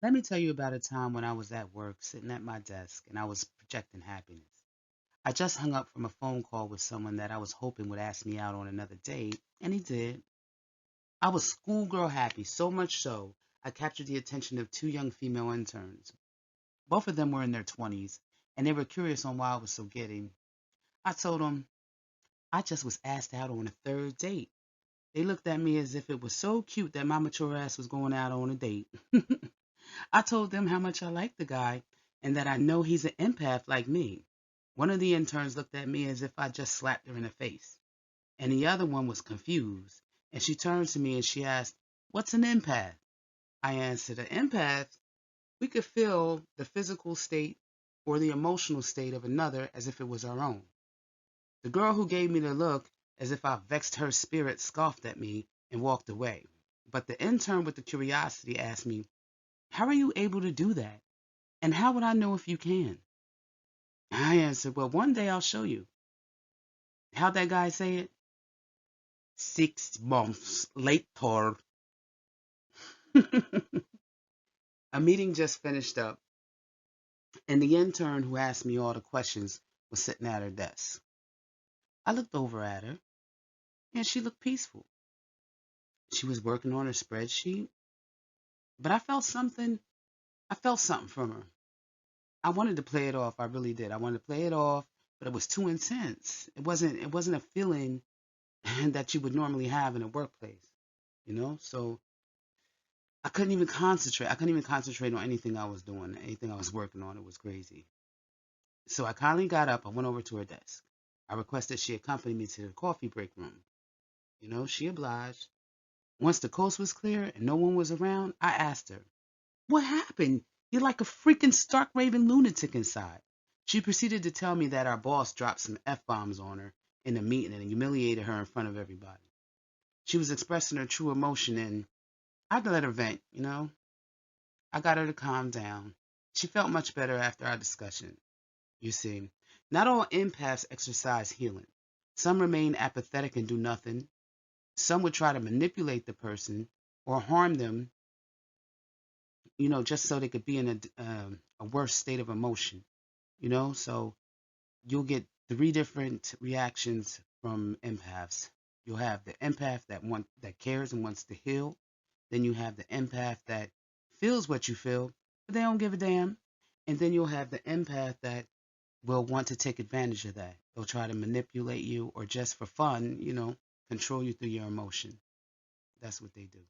Let me tell you about a time when I was at work sitting at my desk and I was projecting happiness. I just hung up from a phone call with someone that I was hoping would ask me out on another date, and he did. I was schoolgirl happy, so much so I captured the attention of two young female interns. Both of them were in their 20s, and they were curious on why I was so giddy. I told them I just was asked out on a third date. They looked at me as if it was so cute that my mature ass was going out on a date. I told them how much I liked the guy and that I know he's an empath like me. One of the interns looked at me as if I just slapped her in the face, and the other one was confused. And she turned to me and she asked, "What's an empath?" I answered, "An empath, we could feel the physical state or the emotional state of another as if it was our own." The girl who gave me the look as if I vexed her spirit scoffed at me and walked away. But the intern with the curiosity asked me, "How are you able to do that? And how would I know if you can?" I answered, "Well, one day I'll show you." How'd that guy say it? 6 months later. A meeting just finished up, and the intern who asked me all the questions was sitting at her desk. I looked over at her, and she looked peaceful. She was working on her spreadsheet, but I felt something from her. I wanted to play it off, I really did. I wanted to play it off, but it was too intense. It wasn't a feeling that you would normally have in a workplace. So I couldn't even concentrate. I couldn't even concentrate on anything I was doing, anything I was working on. It was crazy. So I kindly got up. I went over to her desk. I requested she accompany me to the coffee break room. She obliged. Once the coast was clear and no one was around, I asked her, "What happened? You're like a freaking stark raving lunatic inside." She proceeded to tell me that our boss dropped some F bombs on her in the meeting and humiliated her in front of everybody. She was expressing her true emotion, and I let her vent. I got her to calm down. She felt much better after our discussion. You see, not all empaths exercise healing. Some remain apathetic and do nothing. Some would try to manipulate the person or harm them, just so they could be in a worse state of emotion. So you'll get three different reactions from empaths. You'll have the empath that cares and wants to heal. Then you have the empath that feels what you feel, but they don't give a damn. And then you'll have the empath that will want to take advantage of that. They'll try to manipulate you or just for fun, control you through your emotion. That's what they do.